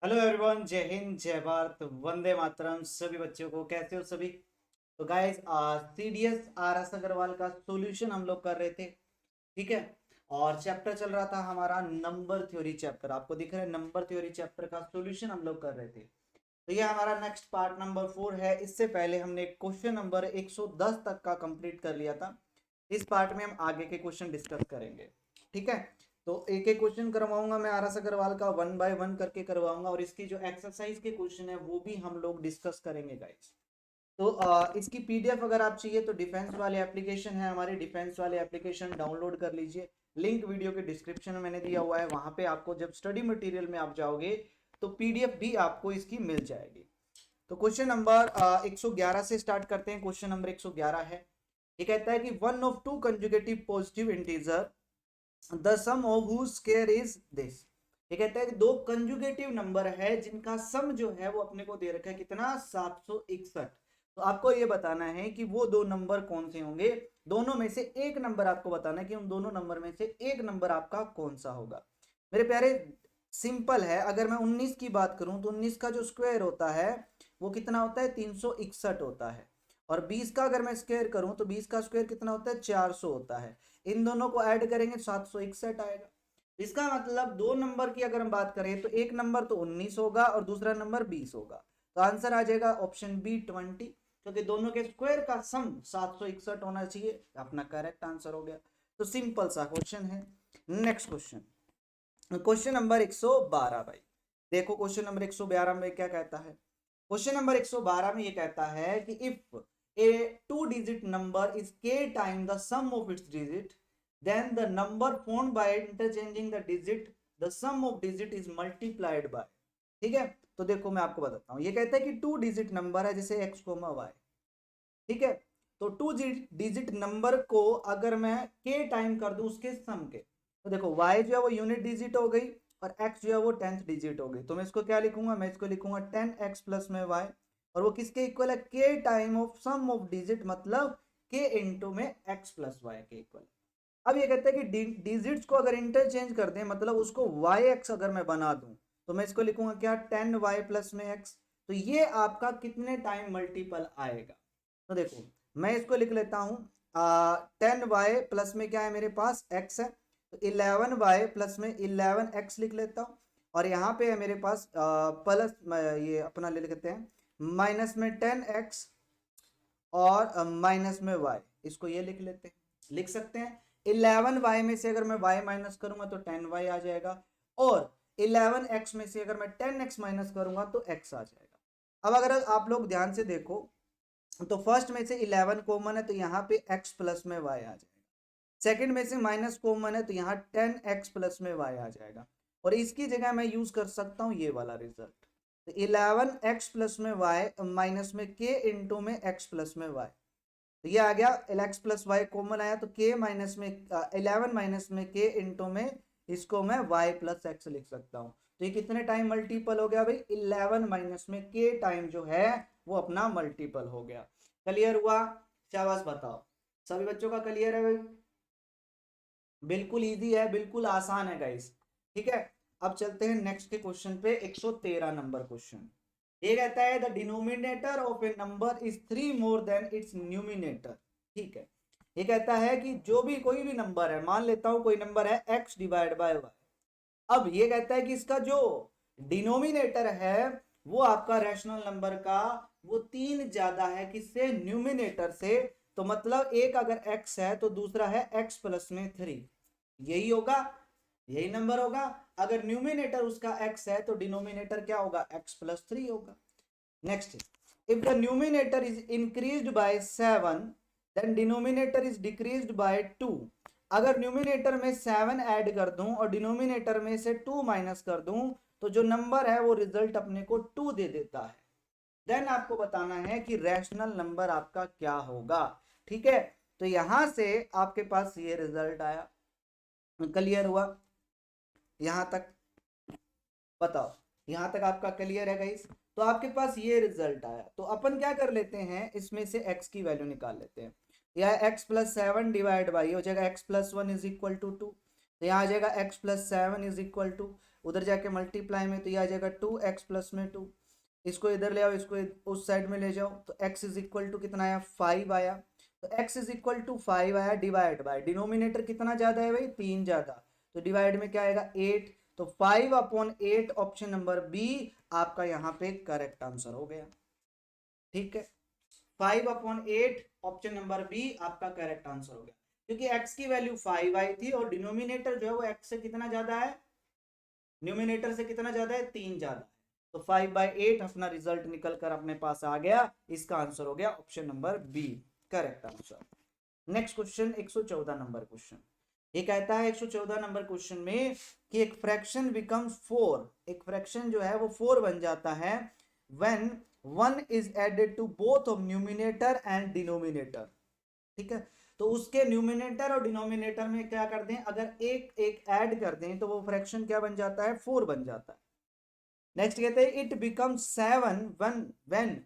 Hello everyone, जय हिंद, जय भारत, वंदे मातरम। सभी बच्चों को कैसे हो सभी। तो guys, CDS R S Agarwal का सॉल्यूशन हम लोग कर रहे थे। ठीक है। और चैप्टर चल रहा था हमारा नंबर थ्योरी चैप्टर। आपको दिख रहा है, नंबर थ्योरी चैप्टर का सॉल्यूशन हम लोग कर रहे थे। तो ये हमारा नेक्स्ट पार्ट नंबर 4 है। इससे पहले हमने क्वेश्चन नंबर 110 तक का कंप्लीट कर लिया था। इस पार्ट में हम आगे के क्वेश्चन डिस्कस करेंगे। ठीक है। तो एक एक क्वेश्चन करवाऊंगा मैं आर एस अग्रवाल का, वन बाय वन करके करवाऊंगा। और इसकी जो एक्सरसाइज के क्वेश्चन है वो भी हम लोग डिस्कस करेंगे गाइस। तो इसकी पीडीएफ अगर आप चाहिए तो डिफेंस वाले एप्लीकेशन है हमारे, डिफेंस वाले एप्लीकेशन डाउनलोड कर लीजिए। लिंक वीडियो के डिस्क्रिप्शन में मैंने दिया हुआ है। वहां पे आपको जब स्टडी मटेरियल में आप जाओगे तो पीडीएफ भी आपको इसकी मिल जाएगी। तो क्वेश्चन नंबर 111 से स्टार्ट करते हैं। क्वेश्चन नंबर 111 है। ये कहता है कि one of two conjugative positive integer the sum of whose square is this. ये कहता है कि दो कंजुगेटिव नंबर है जिनका सम जो है वो अपने को दे रखा है कितना, 761। तो आपको ये बताना है कि वो दो नंबर कौन से होंगे। दोनों में से एक नंबर आपको बताना है कि उन दोनों नंबर में से एक नंबर आपका कौन सा होगा। मेरे प्यारे, सिंपल है। अगर मैं 19 की बात करूं तो 19 का जो स्क्वायर होता है वो कितना होता है, 361 होता है। और 20 का अगर मैं स्क्वायर करूं तो 20 का स्क्वायर कितना होता है, 400 होता है। इन दोनों को ऐड करेंगे 761 आएगा। इसका मतलब दो नंबर की अगर हम बात करें तो एक नंबर तो 19 होगा और दूसरा नंबर 20 होगा। तो आंसर आ जाएगा ऑप्शन बी 20, क्योंकि दोनों के स्क्वायर का सम 761 होना चाहिए। अपना करेक्ट आंसर हो गया। तो सिंपल सा क्वेश्चन है। नेक्स्ट क्वेश्चन, क्वेश्चन नंबर 112 भाई। देखो क्वेश्चन नंबर 112 में क्या कहता है। क्वेश्चन नंबर 112 में ये कहता है कि if a two digit number is k times the sum of its digits, then the number found by interchanging the digit, the sum of digit is multiplied by. ठीक है। तो देखो मैं आपको बताता हूं। ये कहता है कि टू डिजिट नंबर है जैसे एक्स कोमा वाई। ठीक है। तो टू डिजिट नंबर को अगर मैं के टाइम कर दूं उसके सम के, तो देखो y जो है वो यूनिट डिजिट हो गई और x जो है वो 10th डिजिट हो गई। तो मैं इसको क्या लिखूंगा, मैं इसको लिखूंगा 10x प्लस में y। और वो किसके इक्वल है, k time of sum of digit, मतलब के इंटू में x प्लस वाई के इक्वल। अब ये कहते हैं कि डिजिट्स को अगर इंटरचेंज कर दें, मतलब उसको yx अगर मैं बना दूं, तो मैं इसको लिखूंगा क्या, 10y प्लस में x। तो ये आपका कितने टाइम मल्टीपल आएगा। तो देखो मैं इसको लिख लेता हूं, 10y प्लस में क्या है मेरे पास, x है। तो 11y प्लस में 11x लिख लेता हूं। और यहाँ पे है मेरे पास प्लस, ये अपना ले लेते हैं माइनस में 10x और माइनस में y। इसको ये लिख लेते हैं, लिख सकते हैं। 11y में से अगर मैं y माइनस करूंगा तो 10y आ जाएगा। और 11x में से अगर मैं 10x माइनस करूंगा तो x आ जाएगा। अब अगर आप लोग ध्यान से देखो तो फर्स्ट में से 11 कॉमन है तो यहाँ पे x प्लस में y आ जाएगा। सेकंड में से माइनस कॉमन है तो यहाँ 10x प्लस में y आ जाएगा। और इसकी जगह मैं यूज कर सकता हूँ ये वाला रिजल्ट। तो 11x प्लस में y माइनस में k इंटू में x प्लस में y। तो ये आ गया, x प्लस वाई कॉमन आया तो k माइनस में 11 माइनस में k इंटू में इसको मैं y प्लस एक्स लिख सकता हूँ। तो ये कितने टाइम मल्टीपल हो गया भाई, 11 माइनस में k टाइम जो है वो अपना मल्टीपल हो गया। क्लियर हुआ, शाबाश बताओ। सभी बच्चों का क्लियर है भाई। बिल्कुल इजी है, बिल्कुल आसान है गाइस। ठीक है। अब चलते हैं नेक्स्ट के क्वेश्चन पे, 113 नंबर क्वेश्चन। ये कहता है the denominator of A number is 3 more than its numerator. ठीक है। ये कहता है कि जो भी कोई भी नंबर है, मान लेता हूं कोई नंबर है x डिवाइड बाय y। अब ये कहता है कि इसका जो डिनोमिनेटर है वो आपका रैशनल नंबर का वो 3 ज्यादा है किससे, न्यूमिनेटर से। तो मतलब एक अगर x है तो दूसरा है x प्लस में 3। यही होगा, यही नंबर होगा। अगर न्यूमिनेटर उसका x है तो डिनोमिनेटर क्या होगा, x प्लस 3 होगा। Next, if the numerator is increased bye 7 than denominator is decreased bye 2। अगर न्यूमिनेटर में 7 ऐड कर दूं और डिनोमिनेटर में से 2 माइनस कर दूं तो जो नंबर है वो रिजल्ट अपने को 2 दे देता है। देन आपको बताना है कि रैशनल नंबर आपका क्या होगा। ठीक है। तो यहां से आपके पास ये रिजल्ट आया। क्लियर हुआ यहां तक, बताओ। यहां तक आपका क्लियर है गाइस। तो आपके पास ये रिजल्ट आया तो अपन क्या कर लेते हैं, इसमें से x की वैल्यू निकाल लेते हैं। यह x प्लस 7 डिवाइड बाई हो जाएगा x plus 1 is equal to 2। तो यहाँ आ जाएगा x plus 7 is equal to उधर जाके मल्टीप्लाई में तो ये आ जाएगा 2x प्लस में 2, इसको इधर ले आओ, इसको उस साइड में ले जाओ, तो x इज इक्वल टू कितना आया 5 आया, तो x इज इक्वल टू 5 आया, डिवाइड बाय डिनोमिनेटर कितना ज्यादा है भाई 3 ज्यादा, तो डिवाइड में क्या आएगा 8, तो 5/8 ऑप्शन नंबर बी आपका यहाँ पे करेक्ट आंसर हो गया। ठीक है, 5/8 ऑप्शन नंबर बी आपका करेक्ट आंसर हो गया, क्योंकि x की वैल्यू 5 आई थी और डिनोमिनेटर जो है वो x से कितना ज्यादा है, न्यूमिनेटर से कितना ज्यादा है 3 ज्यादा है, तो 5/8 अपना रिजल्ट निकल कर अपने पास आ गया, इसका आंसर हो गया option number B correct answer. Next question 114 number question, ये कहता है 114 नंबर क्वेश्चन में कि एक फ्रैक्शन बिकम्स 4, एक फ्रैक्शन जो है वो 4 बन जाता है when 1 is added to both of numerator and denominator. ठीक है, तो उसके न्यूमिनेटर और डिनोमिनेटर में क्या कर दें, अगर एक एक ऐड कर दें तो वो फ्रैक्शन क्या बन जाता है 4 बन जाता है। नेक्स्ट कहते हैं it becomes 7 when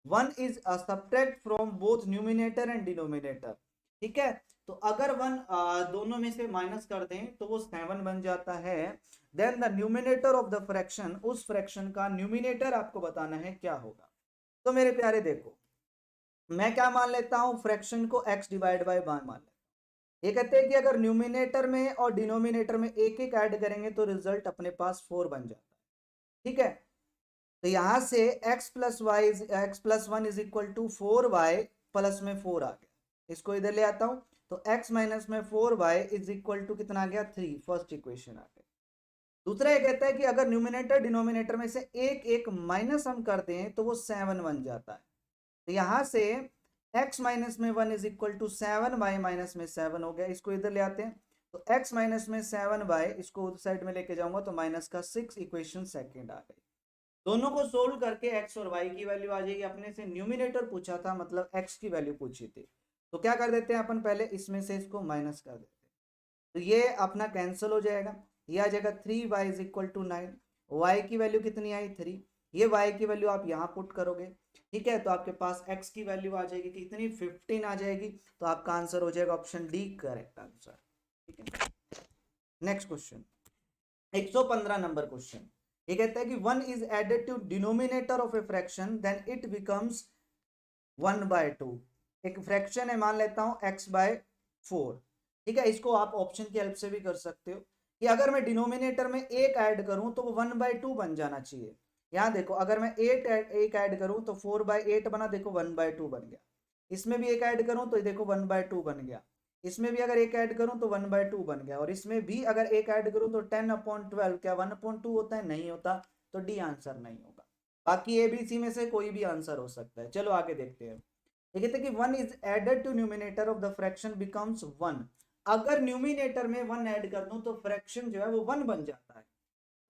1 is subtract from both numerator and denominator. ठीक है, तो अगर 1 दोनों में से माइनस कर दें तो वो 7 बन जाता है। Then the numerator of the fraction, उस फ्रैक्शन का न्यूमिनेटर आपको बताना है क्या होगा। तो मेरे प्यारे देखो, मैं क्या मान लेता हूं, फ्रैक्शन को x डिवाइड बाय मान लेता हूं। ये कहते हैं कि अगर न्यूमिनेटर में और डिनोमिनेटर में एक एक ऐड करेंगे तो रिजल्ट अपने पास 4 बन जाता है। ठीक है, तो यहां से x plus one is equal to 4y plus में 4 आ गया, इसको इधर ले आता हूं, तो x माइनस में 4y इज इक्वल टू कितना आ गया 3, फर्स्ट इक्वेशन आ गया। दूसरा ये कहता है कि अगर न्यूमिनेटर डिनोमिनेटर में से एक एक माइनस हम कर दें तो वो 7 बन जाता है, तो यहां से x माइनस में 1 is equal to 7y minus में 7 हो गया, इसको इधर ले आते हैं, तो x माइनस में 7y, इसको उस साइड में लेके जाऊंगा तो माइनस का 6, इक्वेशन सेकंड आ गई। दोनों को सोल्व करके x और y की वैल्यू आ जाएगी, अपने से न्यूमिनेटर पूछा था मतलब x की वैल्यू पूछी थी, तो क्या कर देते हैं अपन पहले इसमें से इसको माइनस कर देते हैं, तो ये अपना कैंसिल हो जाएगा, ये आ जाएगा 3y is equal to 9, y की वैल्यू कितनी आई 3, ये y की वैल्यू आप यहाँ पुट करोगे। ठीक है, तो आपके पास x की वैल्यू आ जाएगी कितनी 15 आ जाएगी, तो आपका आंसर हो जाएगा ऑप्शन डी करेक्ट आंसर। ठीक है, नेक्स्ट क्वेश्चन 115 नंबर क्वेश्चन, ये कहता है कि 1 is added to denominator of a fraction then it becomes 1/2। एक फ्रैक्शन है, मान लेता हूं x/4। ठीक है, इसको आप ऑप्शन की हेल्प से भी कर सकते हो कि अगर मैं डिनोमिनेटर में एक ऐड करूं तो वो 1/2 बन जाना चाहिए। यहां देखो, अगर मैं 8 ऐड करूं तो 4/8 बना, देखो 1/2 बन गया, इसमें भी एक ऐड करूं तो देखो 1/2 बन गया, इसमें भी अगर एक ऐड करूं तो 1/2 बन गया, और इसमें भी अगर एक ऐड करूं तो 10/12 क्या 1/2 होता है, नहीं होता, तो डी आंसर नहीं होगा। बाकी ए बी सी में से कोई भी आंसर हो सकता है। चलो आगे देखते हैं, ये कहते हैं कि 1 is added to numerator of the fraction becomes 1। अगर न्यूमिनेटर में 1 ऐड कर दूं तो फ्रैक्शन जो है वो 1 बन जाता है।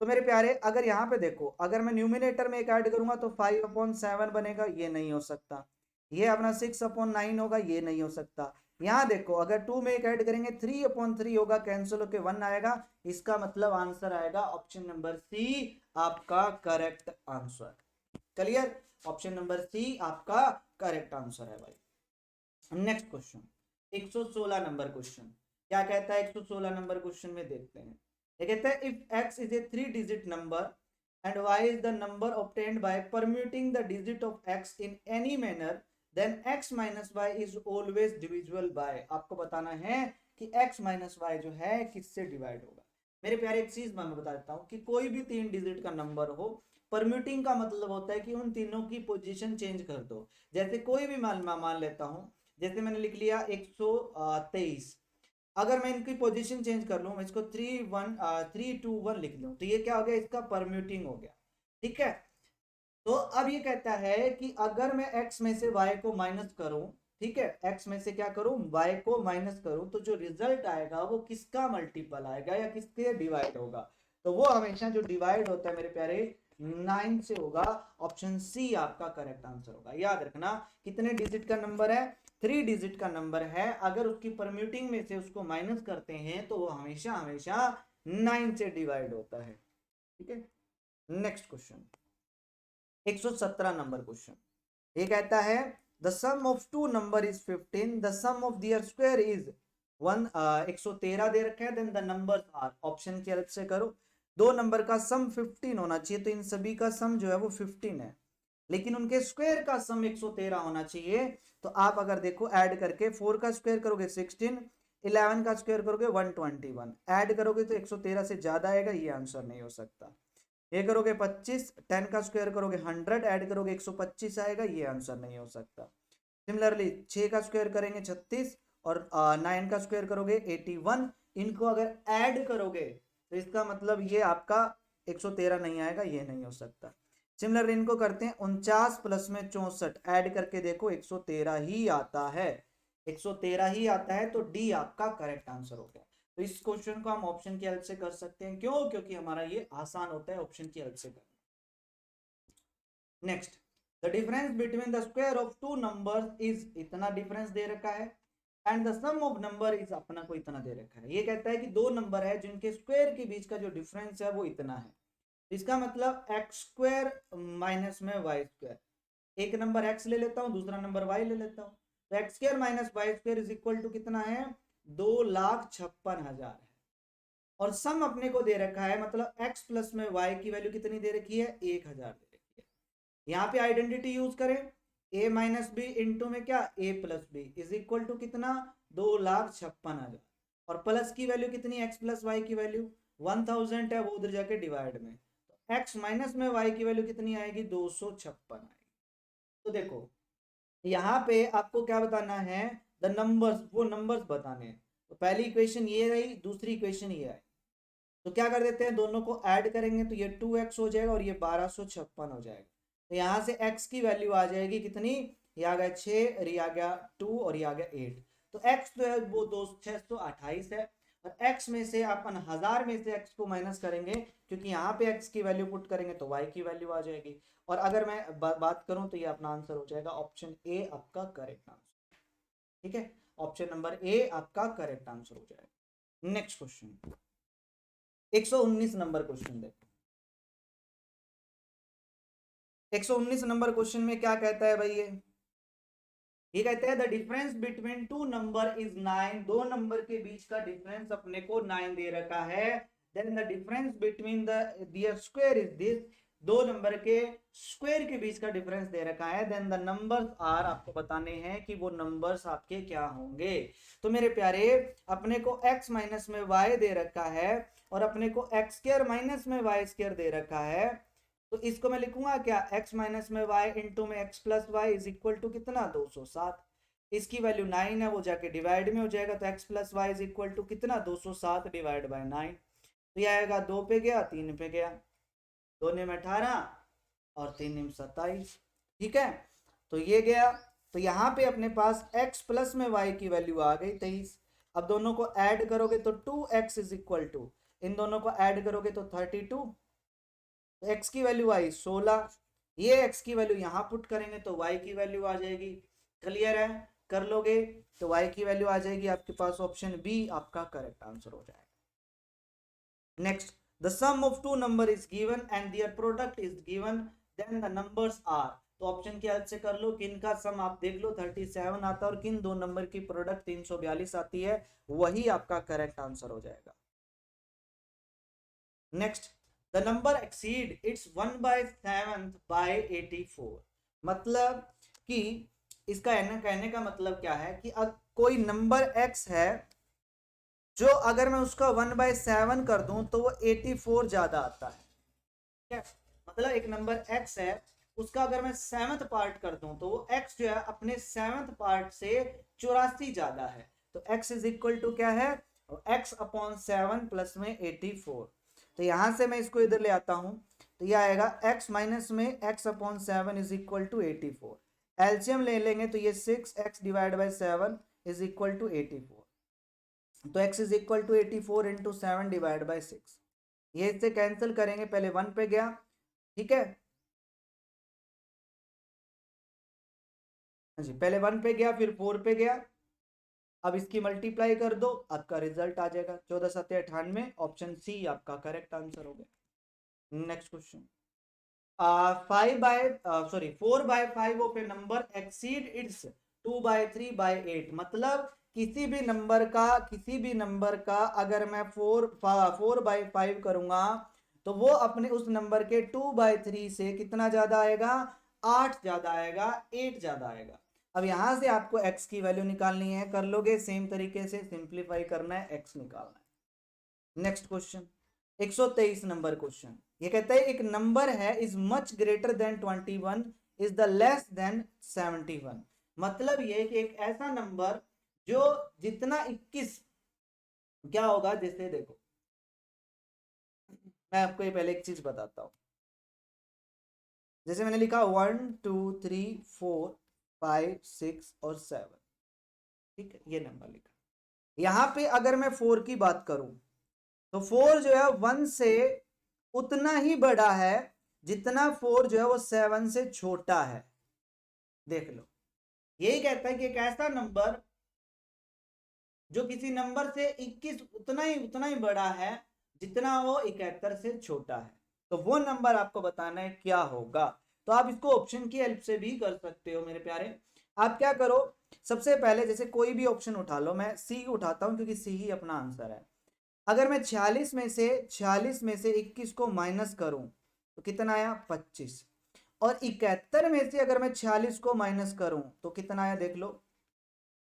तो मेरे प्यारे अगर यहाँ पे देखो, अगर मैं न्यूमिनेटर में एक ऐड करूंगा तो 5/7 बनेगा, ये नहीं हो सकता, ये अपना 6/9 होगा, ये नहीं हो सकता। यहाँ देखो, अगर 2 में एक ऐड करेंगे 3/3 होगा, कैंसिल होके 1 आएगा, इसका मतलब आंसर आएगा ऑप्शन नंबर सी आपका correct answer. Clear, option number C आपका करेक्ट आंसर है भाई। नेक्स्ट क्वेश्चन 116 नंबर क्वेश्चन, क्या कहता है 116 नंबर क्वेश्चन में देखते हैं। ये कहता है if x is a 3 digit number and y is the number obtained by permuting the digit of x in any manner then x minus y is always divisible by. आपको बताना है कि x माइनस y जो है किससे divide होगा। मेरे प्यारे एक चीज मैं बता देता हूँ कि कोई भी 3 डिजिट का नंबर हो, परम्यूटिंग का मतलब होता है कि उन तीनों की पोजीशन चेंज कर दो। जैसे कोई भी मान लेता हूँ, जैसे मैंने लिख लिया 123, अगर मैं इनकी पोजीशन चेंज कर लूं, मैं इसको 3 2 1 लिख लूं, तो ये क्या हो गया, इसका परम्यूटिंग हो गया। ठीक है, तो अब ये कहता है कि अगर मैं x में से y को माइनस करूं, ठीक है, x में से क्या करूं y को माइनस करूं, तो जो रिजल्ट आएगा वो किसका मल्टीपल आएगा या किसके डिवाइड होगा, तो वो हमेशा जो डिवाइड होता है मेरे प्यारे 9 से होगा। ऑप्शन सी आपका करेक्ट आंसर होगा। याद रखना, कितने डिजिट का नंबर है, 3 डिजिट का नंबर है, अगर उसकी परम्यूटिंग में से उसको माइनस करते हैं तो वो हमेशा हमेशा 9 से डिवाइड होता है। ठीक है, नेक्स्ट क्वेश्चन 117 नंबर क्वेश्चन, ये कहता है the sum of two number is 15, the sum of their square is 113 दे रखा है, then the numbers are, option की हेल्प से करो, दो नंबर का सम 15 होना चाहिए, तो इन सभी का सम जो है वो 15 है, लेकिन उनके स्क्वायर का सम 113 होना चाहिए। तो आप अगर देखो ऐड करके 4 का स्क्वायर करोगे 16, 11 का स्क्वायर करोगे 121, ऐड करोगे तो 113 से ज्यादा आएगा, ये आंसर नहीं हो सकता। ये करोगे 25, 10 का स्क्वायर करोगे 100, ऐड करोगे 125 आएगा, ये आंसर नहीं हो सकता। सिमिलरली 6 का स्क्वायर करेंगे 36 और 9 का स्क्वायर करोगे 81, इनको अगर ऐड करोगे तो इसका मतलब ये आपका 113 नहीं आएगा, ये नहीं हो सकता। सिमिलरली इनको करते हैं 49 प्लस में 64, ऐड करके देखो 113 ही आता है, 113 ही आता है, तो डी आपका करेक्ट आंसर हो गया। तो इस क्वेश्चन को हम ऑप्शन की हेल्प से कर सकते हैं, क्यों? क्योंकि हमारा ये आसान होता है ऑप्शन की हेल्प से करना। Next, the difference between the square of two numbers is, इतना डिफरेंस दे रखा है, and the sum of number is, अपना को इतना दे रखा है। ये कहता है कि दो नंबर है जिनके स्क्वायर के बीच का जो डिफरेंस है वो इतना है। इसका मतलब एक्स स्क्वायर माइनस में वाई स्क्वायर, एक नंबर एक्स ले लेता हूं, दूसरा नंबर वाई ले लेता हूं, तो x square minus y square is equal to कितना है? 2,56,000 है। और सम अपने को दे रखा है, मतलब x प्लस में y की वैल्यू कितनी दे रखी है? 1,000 दे रखी है। यहाँ पे आइडेंटिटी यूज करें, a माइनस बी इंटू में क्या, a plus b is equal to कितना? 2,56,000। और प्लस की वैल्यू कितनी, x प्लस वाई की वैल्यू 1000 है, वो उधर जाके डिवाइड में, तो x माइनस में y की वैल्यू कितनी आएगी? 256 आएगी। तो देखो यहाँ पे आपको क्या बताना है? द नंबर्स, वो नंबर्स बताने हैं। तो पहली इक्वेशन ये रही, दूसरी इक्वेशन ये आई, तो क्या कर देते हैं, दोनों को ऐड करेंगे तो ये 2x हो जाएगा और ये 1256 हो जाएगा। तो यहाँ से x की वैल्यू आ जाएगी कितनी? ये आ गया 6 और ये आ गया 2 और ये आ गया 8। तो x जो है वो 628 है, और x में से अपन 1000 में से x को माइनस करेंगे, क्योंकि यहाँ पे x की वैल्यू पुट करेंगे तो y की वैल्यू आ जाएगी। और अगर मैं बात करूं तो ये अपना आंसर हो जाएगा ऑप्शन ए आपका करेक्ट आंसर। ठीक है, ऑप्शन नंबर ए आपका करेक्ट आंसर हो जाएगा। नेक्स्ट क्वेश्चन, 119 नंबर क्वेश्चन देखो। 119 नंबर क्वेश्चन में क्या कहता है भाई? ये कहता है the difference between two number is 9, दो नंबर के बीच का डिफरेंस अपने को 9 दे रखा है। Then the difference between the square is this, दो नंबर के स्क्वायर के बीच का डिफरेंस दे रखा है। देन द नंबर्स आर, आपको बताने हैं कि वो नंबर्स आपके क्या होंगे। तो मेरे प्यारे, अपने को x माइनस में y दे रखा है और अपने को एक्स स्क्वायर माइनस में वाई स्क्वायर दे रखा है। तो इसको मैं लिखूंगा क्या, x माइनस में y इंटू में x plus y is equal to कितना? 207। इसकी वैल्यू 9 है, वो जाके डिवाइड में हो जाएगा, तो x plus y is equal to कितना? 207 डिवाइड बाई 9। तो ये आएगा 2 पे गया, 3 पे गया, 2 ने 18 और 3 ने 27। ठीक है, तो ये गया। तो यहाँ पे अपने पास x प्लस में y की वैल्यू आ गई 23। अब दोनों को ऐड करोगे तो 2x इज इक्वल टू, इन दोनों को ऐड करोगे तो 32, तो x की वैल्यू आई 16, ये x की वैल्यू यहां पुट करेंगे तो y की वैल्यू आ जाएगी। क्लियर है? कर लोगे तो y की वैल्यू आ जाएगी आपके पास, ऑप्शन बी आपका करेक्ट आंसर हो जाएगा। Next, the sum of two number is given and their product is given, then the numbers are. तो ऑप्शन की हेल्प से कर लो, किन का सम आप देख लो 37 आता है और किन दो नंबर की प्रोडक्ट 342 आती है, वही आपका करेक्ट आंसर हो जाएगा। Next, the number exceed it's 1/7 by 84। मतलब कि इसका कहने का मतलब क्या है कि कोई नंबर x है जो अगर मैं उसका 1/7 कर दूं तो वो 84 ज्यादा आता है। क्या मतलब, एक नंबर x है, उसका अगर मैं 7th पार्ट कर दूं तो वो x जो है अपने 7th पार्ट से 84 ज्यादा है। तो x इज इक्वल टू क्या है? x अपॉन 7 प्लस में 84। तो यहां से मैं इसको इधर ले आता हूं, तो यह आएगा x माइनस में x upon 7 is equal to 84। LCM ले लेंगे तो ये 6x divide by 7 is equal to 84। तो x is equal to 84 into 7 divide by 6। ये इससे कैंसिल करेंगे, पहले 1 पे गया, ठीक है, हाँ जी, पहले 1 पे गया फिर 4 पे गया। अब इसकी मल्टीप्लाई कर दो, आपका रिजल्ट आ जाएगा 14 7 98। ऑप्शन सी आपका करेक्ट आंसर हो गया। Next question, 4/5 of A number exceed it's 2/3/8। मतलब किसी भी नंबर का अगर मैं 4/5 करूंगा तो वो अपने उस नंबर के 2/3 से कितना ज्यादा आएगा, 8 ज्यादा आएगा, 8 ज्यादा आएगा। अब यहां से आपको x की वैल्यू निकालनी है, कर लोगे सेम तरीके से, सिंप्लीफाई करना है, x निकालना है। नेक्स्ट क्वेश्चन 123 नंबर क्वेश्चन, ये कहता है एक नंबर है is much greater than 21 is the less than 71। मतलब ये कि एक ऐसा नंबर जो जितना 21 क्या होगा, जैसे देखो मैं आपको ये पहले एक चीज बताता हूं। जैसे मैंने लिखा 1 2 3 4 5 6 और 7, ठीक है, ये नंबर लिखा। यहां पे अगर मैं 4 की बात करूं तो 4 जो है 1 से उतना ही बड़ा है जितना 4 जो है वो 7 से छोटा है। देख लो, यही कहता है कि एक ऐसा नंबर जो किसी नंबर से 21 उतना ही बड़ा है जितना वो 71 से छोटा है। तो वो नंबर आपको बताना है क्या होगा। तो आप इसको ऑप्शन की हेल्प से भी कर सकते हो मेरे प्यारे। आप क्या करो, सबसे पहले जैसे कोई भी ऑप्शन उठा लो, मैं सी उठाता हूं क्योंकि सी ही अपना आंसर है। अगर मैं 46 में से 21 को माइनस करूं तो कितना आया, 25। और 71 में से अगर मैं 46 को माइनस करूं तो कितना आया, देख लो,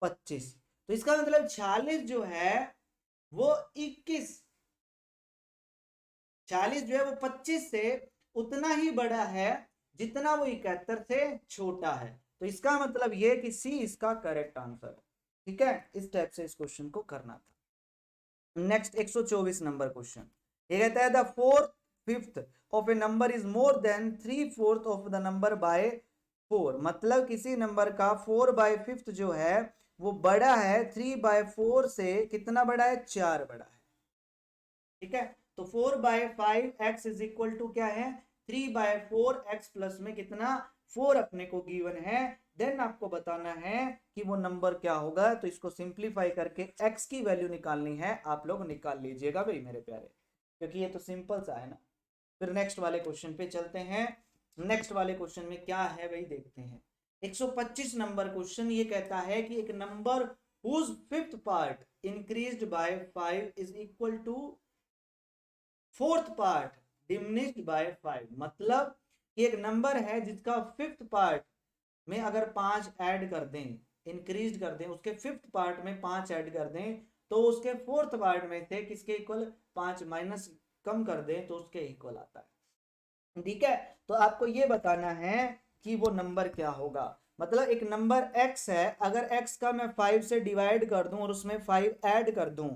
25। तो इसका मतलब 46 जो है वो 40 जो है वो 25 से उतना ही बड़ा है जितना वो 71 से छोटा है। तो इसका मतलब ये कि सी इसका करेक्ट आंसर है। ठीक है, इस टाइप से इस क्वेश्चन को करना था। नेक्स्ट 124 नंबर क्वेश्चन, ये कहता है the 4/5 of A number is more than 3/4 of the number by 4। मतलब किसी नंबर का 4/5 जो है वो बड़ा है 3/4 से, कितना बड़ा है, 4 बड़ा है। ठीक है, तो 4/5 इज इक्वल टू क्या है, 3/4 प्लस में कितना, 4 अपने को गिवन है। देन आपको बताना है कि वो नंबर क्या होगा। तो इसको सिंप्लीफाई करके x की वैल्यू निकालनी है, आप लोग निकाल लीजिएगा भाई मेरे प्यारे, क्योंकि ये तो सिंपल सा है ना। फिर नेक्स्ट वाले क्वेश्चन पे चलते हैं। नेक्स्ट वाले क्वेश्चन में क्या है भाई, देखते हैं। 125 नंबर क्वेश्चन, ये कहता है कि एक number whose fifth part increased by 5 is equal to fourth part diminished by 5। मतलब एक नंबर है जिसका फिफ्थ पार्ट में अगर 5 ऐड कर दें, इंक्रीज कर दें, उसके फिफ्थ पार्ट में 5 ऐड कर दें तो उसके फोर्थ पार्ट में से किसके इक्वल, 5 माइनस कम कर दें तो उसके इक्वल आता है। ठीक है, तो आपको ये बताना है कि वो नंबर क्या होगा। मतलब एक नंबर x है, अगर x का मैं 5 से डिवाइड कर दूं और उसमें 5 ऐड कर दूं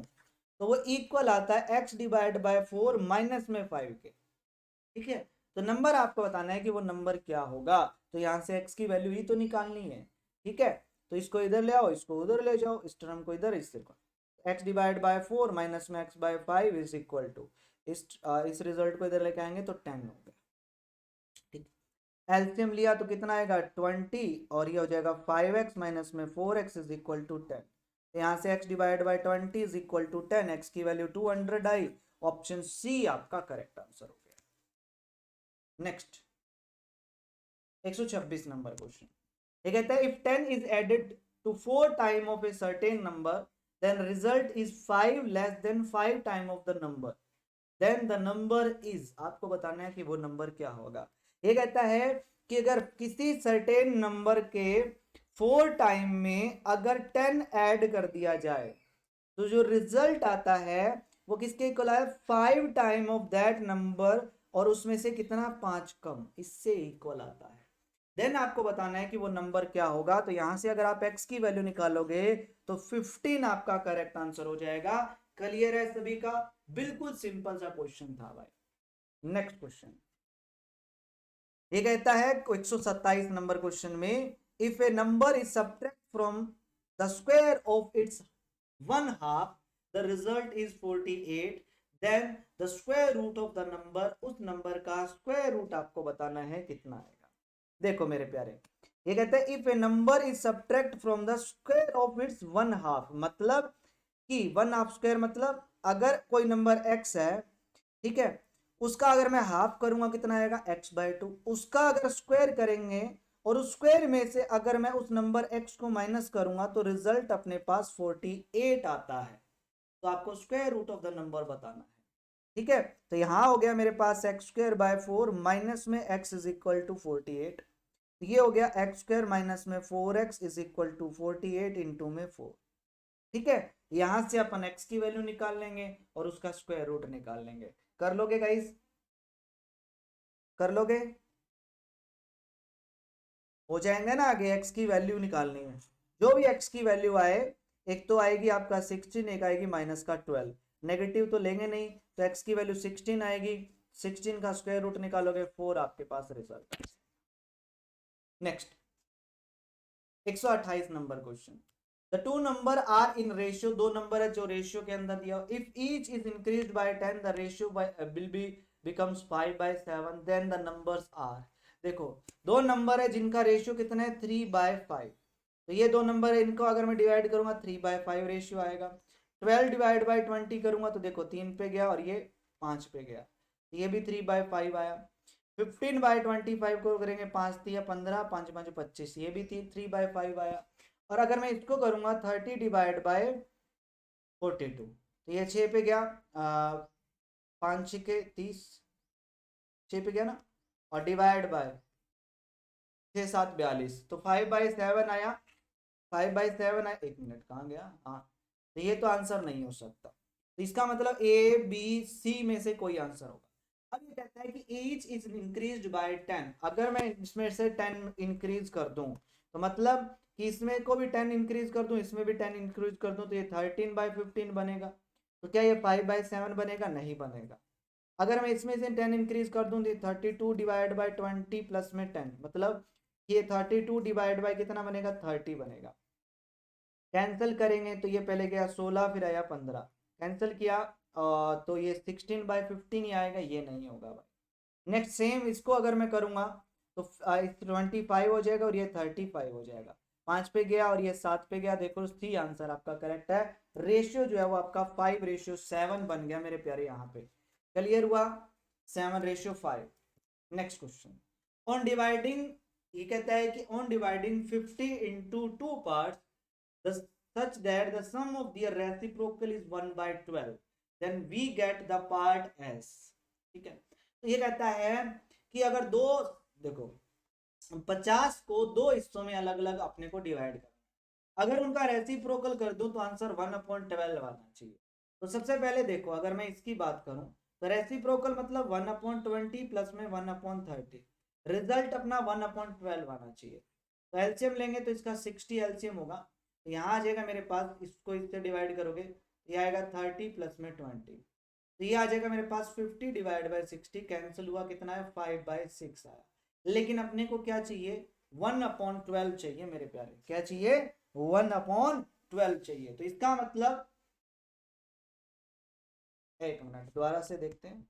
तो वो इक्वल आता है x डिवाइड बाय 4 माइनस में 5 के। ठीक है, तो नंबर आपको बताना है कि वो नंबर क्या होगा। तो यहां से x की वैल्यू ही तो निकालनी है। ठीक है, तो इसको इधर ले आओ, इसको उधर ले जाओ, इस टर्म को इधर, इससे x डिवाइड बाय 4 माइनस में x by 5 is equal to, इस रिजल्ट को इधर लेके आएंगे तो 10 हो गया। ठीक, एलसीएम लिया तो कितना आएगा, 20, और ये हो जाएगा 5x माइनस में 4x इज इक्वल टू 10। यहां से x divide by 20 is equal to 10, x की वैल्यू 200 आई। ऑप्शन सी आपका करेक्ट आंसर हो गया। नेक्स्ट 126 नंबर क्वेश्चन, ये कहता है if 10 is added to 4 time of a certain number then result is 5 less than 5 time of the number, then the number is. आपको बताना है कि वो नंबर क्या होगा। ये कहता है कि अगर किसी सर्टेन नंबर के 4 टाइम में अगर 10 ऐड कर दिया जाए तो जो रिजल्ट आता है वो किसके इक्वल है, 5 टाइम ऑफ दैट नंबर, और उसमें से कितना, 5 कम, इससे इक्वल आता है। देन आपको बताना है कि वो नंबर क्या होगा। तो यहां से अगर आप x की वैल्यू निकालोगे तो 15 आपका करेक्ट आंसर हो जाएगा। क्लियर है सभी का, बिल्कुल सिंपल सा क्वेश्चन था भाई। नेक्स्ट क्वेश्चन, ये कहता है 127 नंबर क्वेश्चन में if a number is subtract from the square of its 1/2 the result is 48, then the square root of the number, उस नंबर का स्क्वायर रूट आपको बताना है कितना आएगा। देखो मेरे प्यारे, ये कहते हैं if a number is subtract from the square of its 1/2, मतलब कि 1/2 स्क्वायर, मतलब अगर कोई नंबर x है, ठीक है, उसका अगर मैं हाफ करूंगा कितना आएगा, x/2। उसका अगर स्क्वायर करेंगे और उस स्क्वायर में से अगर मैं उस नंबर x को माइनस करूंगा तो रिजल्ट अपने पास 48 आता है। तो आपको square root of the number बताना है। ठीक है, तो यहाँ हो गया मेरे पास एक्स स्क्वायर बाय 4 माइनस में x इज इक्वल टू 48, ये हो गया एक्स स्क्वायर माइनस में 4x is equal to 48 into में 4। ठीक है, यहां से अपन x की वैल्यू निकाल लेंगे और उसका स्क्वायर रूट निकाल लेंगे। कर लोगे गाइस, कर लोगे, हो जाएंगे ना। आगे x की वैल्यू निकालनी है, जो भी x की वैल्यू आए, एक तो आएगी आपका 16, एक आएगी माइनस का 12, नेगेटिव तो लेंगे नहीं, तो x की वैल्यू 16 आएगी, 16 का स्क्वायर रूट निकालोगे 4, आपके पास result. Next 128 number question, the two number are in ratio, दो नंबर है जो रेशियो के अंदर दिया, if each is increased by 10 the ratio will be becomes 5/7 then the numbers are. देखो दो नंबर है जिनका रेशियो कितना है 3/5, तो ये दो नंबर है, इनको अगर मैं डिवाइड करूंगा 3/5 रेशियो आएगा। 12 डिवाइड बाई 20 करूंगा तो देखो 3 पे गया और ये 5 पे गया, ये भी 3/5 आया। 15/25 को करेंगे 5 तिया 15, 5 5 25, ये भी 3/5 आया। और अगर मैं इसको करूंगा 30 डिवाइड बाय 42, तो ये 6 पे गया, 5 6 30, 6 पे गया ना, और डिवाइड बाय 6 7 42, तो 5/7 आया, 5/7 आया। एक मिनट कहाँ गया, हाँ, तो ये तो आंसर नहीं हो सकता, तो इसका मतलब ए बी सी में से कोई आंसर होगा। अब ये कहता है कि ईच इज इंक्रीज्ड बाय 10, अगर मैं इसमें से 10 इंक्रीज कर दूं, तो मतलब कि इसमें को भी 10 इंक्रीज कर दूं, इसमें भी 10 इंक्रीज कर दूं, तो ये 13/15 बनेगा। तो क्या ये 5/7 बनेगा? नहीं बनेगा। अगर मैं इसमें से 10 इंक्रीज कर दूं तो 32 डिवाइड बाई 20 प्लस में 10, मतलब ये 32 डिवाइड बाई कितना बनेगा? 30 बनेगा। कैंसिल करेंगे तो ये पहले गया 16, फिर आया 15, कैंसिल किया तो ये 16/15 ही आएगा, ये नहीं होगा भाई। नेक्स्ट सेम इसको अगर मैं करूंगा तो 25 हो जाएगा और ये 35 हो जाएगा, 5 पे गया और ये 7 पे गया। देखो सी आंसर आपका करेक्ट है, रेशियो जो है वो आपका 5/7 बन गया मेरे प्यारे। यहाँ पे क्लियर हुआ, 7/5। नेक्स्ट क्वेश्चन, ऑन डिवाइडिंग, ये कहता है कि on dividing 50 into 2 parts such that the sum of their reciprocal is 1/12 then we get the part s। ठीक है, तो ये कहता है कि अगर दो, देखो 50 को दो हिस्सों में अलग अलग अपने को डिवाइड कर, अगर उनका रेसिप्रोकल कर दूं तो आंसर 1/12 आना चाहिए। तो सबसे पहले देखो अगर मैं इसकी बात करूं तो रेसिप्रोकल मतलब 1/20 प्लस में 1/30, रिजल्ट अपना 1/12 आना चाहिए। तो एलसीएम लेंगे तो इसका 60 एलसीएम होगा, तो यहाँ आ जाएगा मेरे पास, इसको इससे डिवाइड करोगे ये आएगा 30 प्लस में 20, तो ये आ जाएगा मेरे पास 50 डिवाइड बाई 60, कैंसिल हुआ, कितना है 5/6 आया। लेकिन अपने को क्या चाहिए? 1/12 चाहिए मेरे प्यारे, क्या चाहिए? 1/12 चाहिए। तो इसका मतलब, एक मिनट दोबारा से देखते हैं,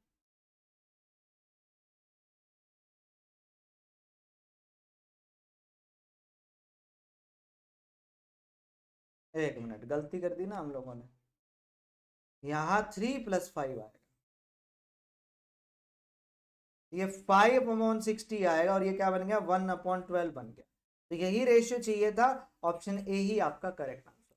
एक मिनट गलती कर दी ना हम लोगों ने, यहाँ 3+5 आएगा, ये 5/60 आएगा और ये क्या बन गया? 1/12 बन गया। तो यही रेशियो चाहिए था, ऑप्शन ए ही आपका correct answer.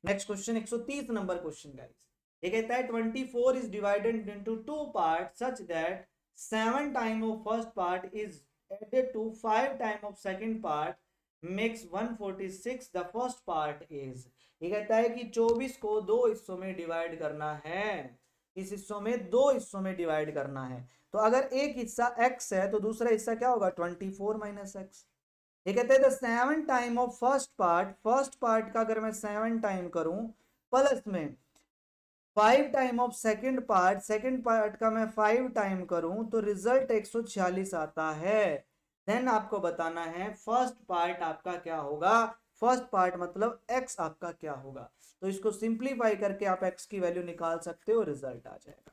Next question 130 number question guys, ये कहता है 24 is divided into 2 part such that 7 time of first part is added to 5 time of second part makes 146 the first part is. ये कहता है कि 24 को दो हिस्सों में डिवाइड करना है, इस हिस्सों में दो हिस्सों में डिवाइड करना है, तो अगर एक हिस्सा x है तो दूसरा हिस्सा क्या होगा? 24 माइनस एक्स। ये कहते हैं 7 time of first part, first part का अगर मैं 7 टाइम करूं प्लस में 5 time of second part, second part का मैं 5 टाइम करूं तो रिजल्ट 146 आता है। देन आपको बताना है फर्स्ट पार्ट आपका क्या होगा, फर्स्ट पार्ट मतलब x आपका क्या होगा। तो इसको सिंप्लीफाई करके आप x की वैल्यू निकाल सकते हो, रिजल्ट आ जाएगा।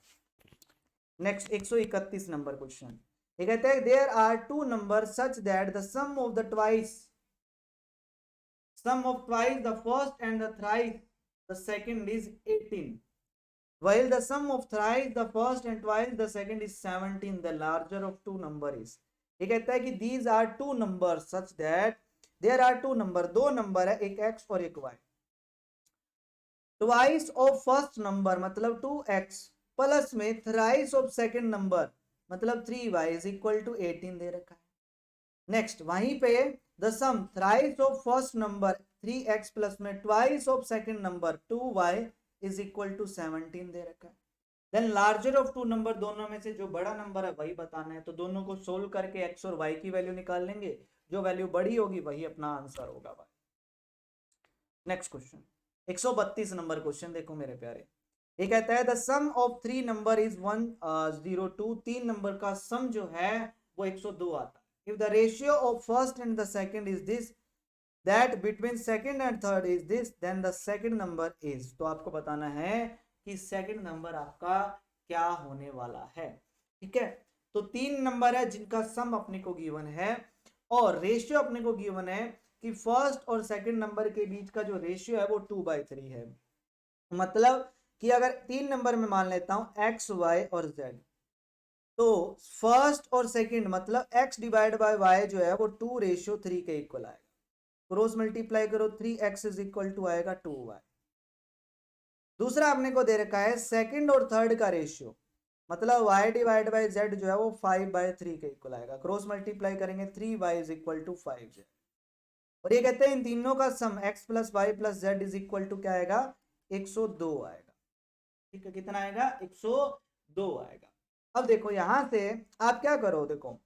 नेक्स्ट 131 नंबर क्वेश्चन, ये कहते हैं there are two number such that the sum of the twice the first and the thrice the second is 18 while the sum of thrice the first and twice the second is 17 the larger of two number is। ये कहता है कि these are two numbers such that there are two number, दो number है, एक x और एक y, twice of first number मतलब 2x प्लस में थ्राइस ऑफ सेकंड नंबर मतलब 3y इज इक्वल टू 18 दे रखा है। नेक्स्ट वहीं पे the sum thrice of first number 3x plus में twice of second number 2y is equal to 17 दे रखा है। Then larger of two number, दोनों में से जो बड़ा नंबर है वही बताना है, तो दोनों को सोल्व करके x और y की वैल्यू निकाल लेंगे, जो वैल्यू बड़ी होगी वही अपना आंसर होगा भाई। नेक्स्ट क्वेश्चन 132 नंबर क्वेश्चन देखो मेरे प्यारे, ये कहता है the sum of 3 number is 102, 3 number का सम जो है वो 102 आता है। If the ratio of first and the second is this, that between second and third is this, then the second number is, तो आपको बताना है कि सेकंड नंबर आपका क्या होने वाला है। ठीक है, तो 3 नंबर है जिनका सम अपने को गिवन है और रेशियो अपने को गिवन है कि फर्स्ट और सेकंड नंबर के बीच का जो रेशियो है वो 2/3 है। मतलब कि अगर 3 नंबर में मान लेता हूं x, y और z, तो फर्स्ट और सेकंड मतलब x डिवाइड बाय y जो है वो 2:3 के इक्वल आएगा। क्रॉस मल्टीप्लाई करो 3x इज इक्वल टू आएगा 2y। दूसरा आपने को दे रखा है सेकंड और थर्ड का रेशियो, मतलब y डिवाइड बाय z जो है वो 5/3 के इक्वल आएगा। क्रॉस मल्टीप्लाई करेंगे 3y is equal to 5z। और ये कहते हैं इन तीनों का sum x plus y plus z is equal to क्या आएगा 102 आएगा। ठीक है, कितना आएगा 102 आएगा। अब देखो यहां से आप क्या करो, देखो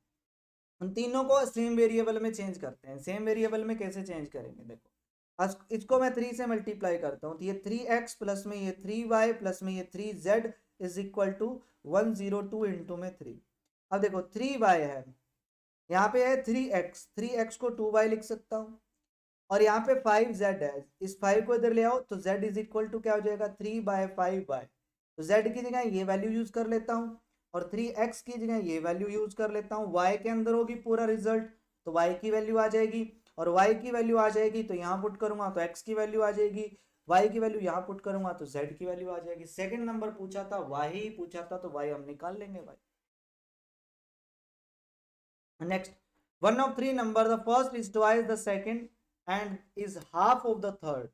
उन तीनों को सेम वेरिएबल में चेंज करते हैं। सेम वेरिएबल में कैसे चेंज करेंगे, देखो इसको मैं 3 से मल्टीप्लाई करता हूं तो ये 3x प्लस में ये 3y प्लस में ये 3z is equal to 102 into में 3। अब देखो 3y है, यहाँ पे है 3x, 3x को 2y लिख सकता हूँ और यहाँ पे 5z है, इस 5 को इधर ले आओ तो z इज इक्वल टू क्या हो जाएगा 3/5y। तो z की जगह ये वैल्यू यूज कर लेता हूँ और 3x की जगह ये वैल्यू यूज कर लेता हूँ। y के अंदर होगी पूरा रिजल्ट तो y की वैल्यू आ जाएगी और y की वैल्यू आ जाएगी तो यहाँ पुट करूंगा तो x की वैल्यू आ जाएगी, y की वैल्यू यहाँ पुट करूंगा तो z की वैल्यू आ जाएगी। सेकंड नंबर पूछा था y ही पूछा था तो y हम निकाल लेंगे भाई। Next one of 3 number, the first is twice the second and is half of the third.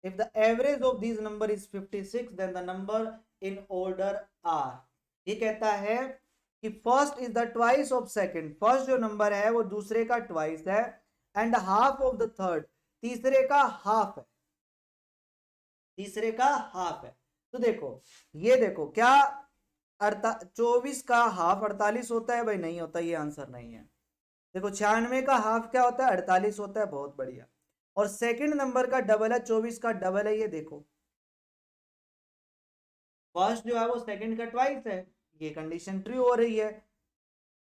If the average of these number is 56, then the number in order are. ये कहता है कि first is the twice of second, first जो number है वो दूसरे का twice है, and half of the third, तीसरे का हाफ है, तीसरे का हाफ है। तो देखो ये देखो क्या 24 का हाफ 48 होता है भाई, नहीं होता, ये आंसर नहीं है। देखो 96 का हाफ क्या होता है 48 होता है, बहुत बढ़िया। और सेकंड नंबर का डबल है, 24 का डबल है, ये देखो फर्स्ट जो है वो सेकंड का ट्वाइस है, ये कंडीशन ट्रू हो रही है।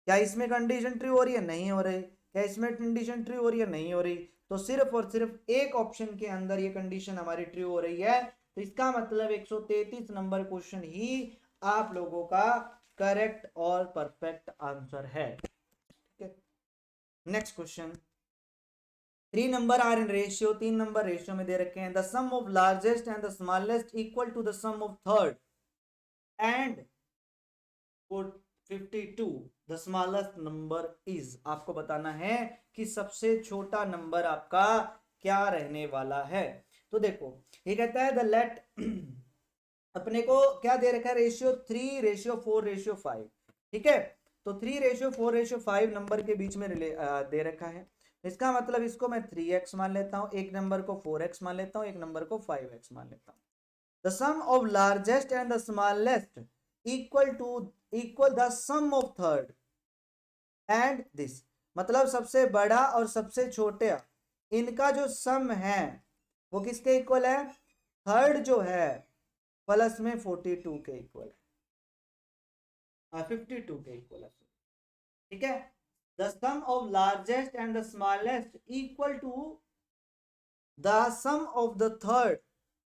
क्या इसमें कंडीशन ट्रू हो रही है, नहीं हो रही। क्या इसमें कंडीशन ट्रू हो रही है, नहीं हो रही। तो सिर्फ और सिर्फ एक ऑप्शन के अंदर ये कंडीशन हमारी ट्रू हो रही है, तो इसका मतलब 133 नंबर क्वेश्चन ही आप लोगों का करेक्ट और परफेक्ट आंसर है। Next question 3 number are in ratio, 3 number ratio में दे रखे हैं। The sum of largest and the smallest equal to the sum of third and 52, the smallest number is. आपको बताना है कि सबसे छोटा नंबर आपका क्या रहने वाला है। तो देखो ये कहता है द लेट अपने को क्या दे रखा है रेशियो 3:4:5। ठीक है, तो 3:4:5 नंबर के बीच में दे रखा है। इसका मतलब इसको मैं 3x मान लेता हूं, एक नंबर को 4x मान लेता हूं, एक नंबर को 5x मान लेता हूं। The sum of largest and the smallest equal the sum of third and this, मतलब सबसे बड़ा और सबसे छोटे इनका जो सम है वो किसके इक्वल है, थर्ड जो है प्लस में 42 के इक्वल है, 52 के इक्वल है। ठीक है, the sum of largest and the smallest equal to the sum of the third,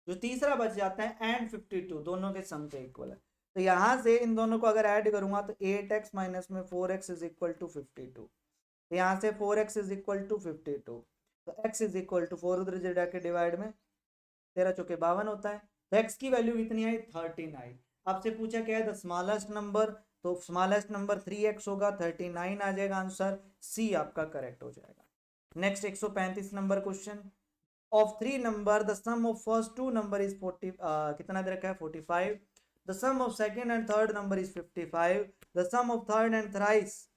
जो तीसरा बच जाता है, and 52, दोनों के सम के इक्वल है। तो यहां से इन दोनों को अगर ऐड करूंगा तो 8x माइनस में 4x इज इक्वल टू 52, तो यहां से 4x इज इक्वल टू 52, तो x इज इक्वल टू 4 उधर जाके डिवाइड में 13 चौके 52 होता है, तो x की वैल्यू कितनी आई 13 आई। आपसे पूछा क्या है द स्मॉलेस्ट नंबर, तो स्मॉलेस्ट नंबर 3x होगा, 39 आ जाएगा आंसर, सी आपका करेक्ट हो जाएगा। Next 135 number question of 3 number the sum of first 2 number is 40, कितना दे रखा है 45, the sum of second and third number is 55, the sum of third and thrice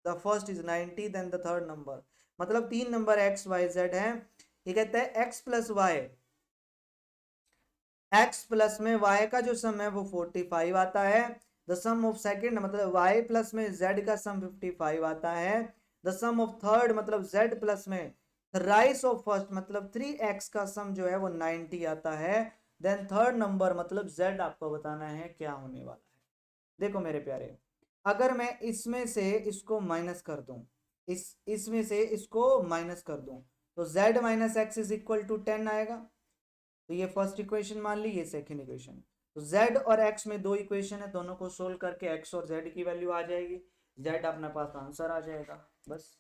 the first is 90, then the third number. मतलब 3 number x Y Z है। ये कहता है x plus y, x plus में वाई का जो sum है वो 45 आता है। द सम ऑफ सेकंड मतलब वाई प्लस में जेड का सम 55 आता है। द सम ऑफ थर्ड मतलब जेड प्लस में राइस ऑफ फर्स्ट मतलब 3x का सम जो है वो 90 आता है। देन थर्ड नंबर मतलब जेड आपको बताना है क्या होने वाला है। देखो मेरे प्यारे, अगर मैं इसमें से इसको माइनस कर दूं, इसमें से इसको माइनस कर दूं, तो z minus x is equal to 10 आएगा। तो ये फर्स्ट इक्वेशन मान ली, ये सेकंड इक्वेशन। तो z और x में दो इक्वेशन है, दोनों को सोल्व करके x और z की वैल्यू आ जाएगी, z अपने पास आंसर आ जाएगा बस।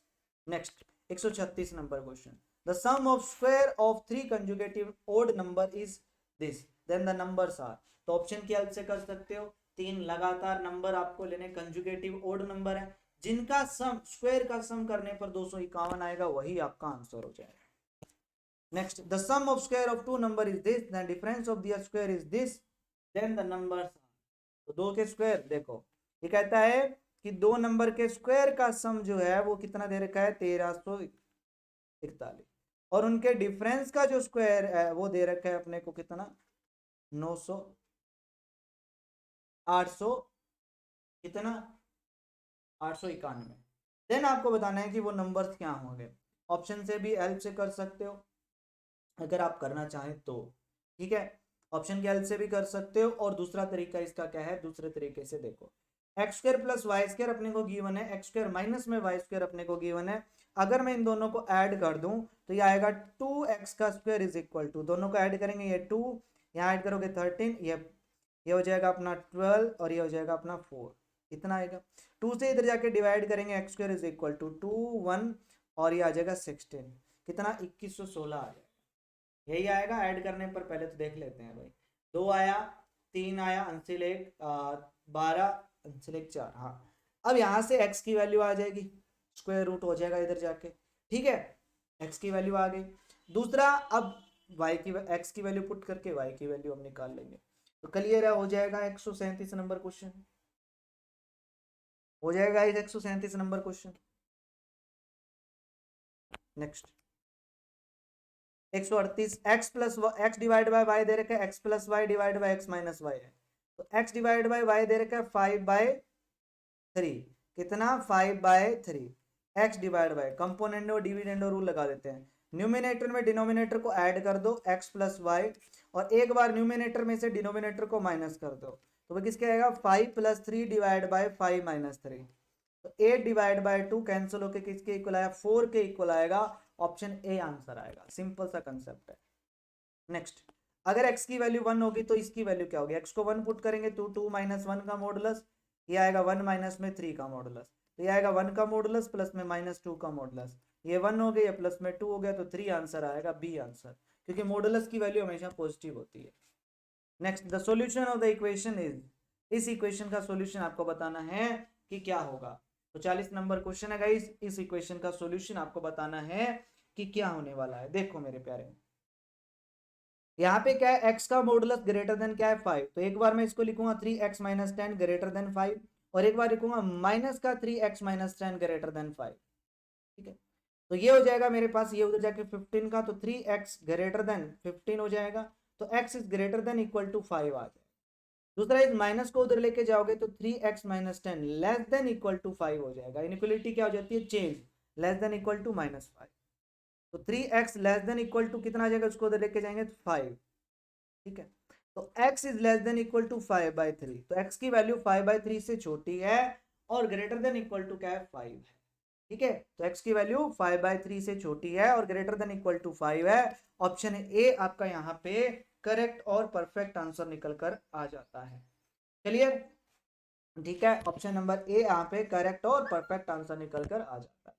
Next 136 number question, the sum of square of 3 consecutive odd number is this, then the numbers are. तो ऑप्शन की हेल्प से कर सकते हो, 3 लगातार नंबर आपको लेने, कंजुगेटिव ओड नंबर है, जिनका सम स्क्वायर का सम करने पर 251 आएगा, वही आपका आंसर हो जाएगा। Next, the sum of square of two number is this, the difference of their square is this, then the numbers are। तो दो के स्क्वायर देखो, ये कहता है कि दो नंबर के स्क्वायर का सम जो है वो कितना दे रखा है 1341, और उनके डिफरेंस का जो स्क्वायर है वो दे रखा है अपने को कितना 900 800 कितना 891। देन आपको बताना है कि वो नंबर्स क्या होंगे। ऑप्शन से भी हेल्प से कर सकते हो अगर आप करना चाहें तो, ठीक है, ऑप्शन की हेल्प से भी कर सकते हो। और दूसरा तरीका इसका क्या है, दूसरे तरीके से देखो, x square plus y square अपने को गिवन है, एक्स स्क्वायर माइनस में वाई स्क्वायर अपने को गिवन है। अगर मैं इन दोनों को ऐड कर दूं तो ये आएगा 2x का स्क्वायर इज इक्वल टू, दोनों को ऐड करेंगे ये 2, यहाँ ऐड करोगे 13, ये हो जाएगा अपना 12 और ये हो जाएगा अपना 4, कितना आएगा 2 से इधर जाके डिवाइड करेंगे, x square is equal to 2 1 और ये आ जाएगा 16, कितना 2116 आ जाएगा, यही आएगा। ऐड करने पर पहले तो देख लेते हैं भाई, 2 आया 3 आया अंशिल 1 12 अंशिल 1 4, हाँ। अब यहाँ से x की वैल्यू आ जाएगी, स्क्वायर रूट हो जाएगा इधर जाके, ठीक है, x की वैल्यू आ गई। दूसरा अब y की x की वैल्यू पुट करके y की वैल्यू हम निकाल लेंगे, तो क्लियर है, हो जाएगा 137 नंबर क्वेश्चन, हो जाएगा 137 number question. Next 138, x plus x divide by y दे रखा है, x plus y divide by x minus y है, तो x डिवाइड बाय वाई दे रखा है 5/3, कितना 5/3, x divide by componendo dividendo rule लगा देते हैं, न्यूमिनेटर में डिनोमिनेटर को ऐड कर दो x प्लस वाई, और एक बार न्यूमिनेटर में से डिनोमिनेटर को माइनस कर दो, तो वो किसके आएगा 5 + 3 डिवाइड बाय 5 - 3, तो 8 डिवाइड बाय 2 कैंसिल होकर किसके इक्वल आया 4 के इक्वल आएगा, ऑप्शन ए आंसर आएगा, सिंपल सा कंसेप्ट है। नेक्स्ट, अगर x की वैल्यू 1 होगी तो इसकी वैल्यू क्या होगी, x को 1 पुट करेंगे तो 2 - 1 का मॉडुलस, ये आएगा 1 माइनस में 3 का मॉडुलस, तो ये आएगा 1 का मॉडुलस प्लस में -2 का मॉडुलस, ये 1 हो गया प्लस में 2 हो गया, तो 3 आंसर आएगा बी आंसर, क्योंकि मॉडुलस की वैल्यू हमेशा पॉजिटिव होती है। Next, the solution of the equation is, इस इक्वेशन का सॉल्यूशन आपको बताना है कि क्या होगा। तो 40 नंबर क्वेश्चन है गाइस, इस इक्वेशन का सॉल्यूशन आपको बताना है कि क्या होने वाला है। देखो मेरे प्यारे, यहाँ पे क्या है, x का मॉडुलस ग्रेटर देन क्या है 5, तो एक बार मैं इसको लिखूंगा 3x - 10 ग्रेटर देन 5, और एक बार लिखूंगा माइनस का 3x - 10 ग्रेटर देन 5, ठीक है, तो ये हो जाएगा मेरे पास, ये उधर जाके 15 का, तो 3x ग्रेटर देन 15 हो जाएगा, तो x is greater than equal to 5 आ जाएगा। दूसरा, इस माइनस को उधर लेके जाओगे तो 3x - 10 less than equal to 5 हो जाएगा, इनइक्वालिटी क्या हो जाती है change, less than equal to -5, तो 3x less than equal to कितना आ जाएगा, उसको उधर लेके जाएंगे तो 5, ठीक है, तो x is less than equal to 5/3, तो x की वैल्यू 5/3 से छोटी है और ग्रेटर देन इक्वल टू क्या है 5 है, ठीक है, तो x की वैल्यू 5/3 से छोटी है और ग्रेटर देन इक्वल टू 5 है, ऑप्शन ए आपका यहाँ पे करेक्ट और परफेक्ट आंसर निकल कर आ जाता है। क्लियर, ठीक है, ऑप्शन नंबर ए यहाँ पे करेक्ट और परफेक्ट आंसर निकल कर आ जाता है।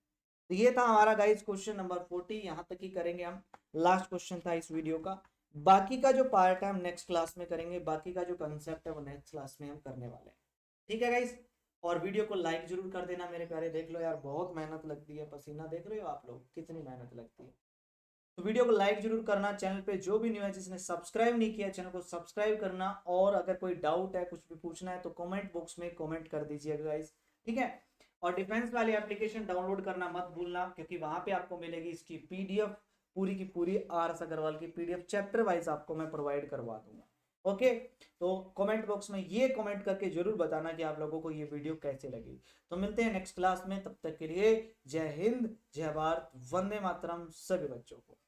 तो ये था हमारा गाइस क्वेश्चन नंबर 40, यहाँ तक ही करेंगे हम, लास्ट क्वेश्चन था इस वीडियो का। बाकी का जो पार्ट है हम नेक्स्ट क्लास में करेंगे, बाकी का जो कंसेप्ट है वो नेक्स्ट क्लास में हम करने वाले हैं, ठीक है गाइस। और वीडियो को लाइक जरूर कर देना मेरे प्यारे, देख लो यार बहुत मेहनत लगती है, पसीना देख रहे हो आप लोग कितनी मेहनत लगती है। तो वीडियो को लाइक जरूर करना, चैनल पे जो भी न्यू है जिसने सब्सक्राइब नहीं किया चैनल को सब्सक्राइब करना, और अगर कोई डाउट है कुछ भी पूछना है तो कमेंट बॉक्स में कमेंट कर दीजिएगा गाइस, ठीक है। और डिफेंस वाली एप्लीकेशन डाउनलोड करना मत भूलना, क्योंकि वहां पे आपको मिलेगी इसकी पीडीएफ, पूरी की पूरी आर.एस. अग्रवाल की पीडीएफ चैप्टर वाइज आपको मैं प्रोवाइड करवा दूंगा। ओके, तो कमेंट बॉक्स में ये कमेंट करके जरूर बताना कि आप लोगों को ये वीडियो कैसे लगी। तो मिलते हैं नेक्स्ट क्लास में, तब तक के लिए जय हिंद, जय भारत, वंदे मातरम सभी बच्चों को।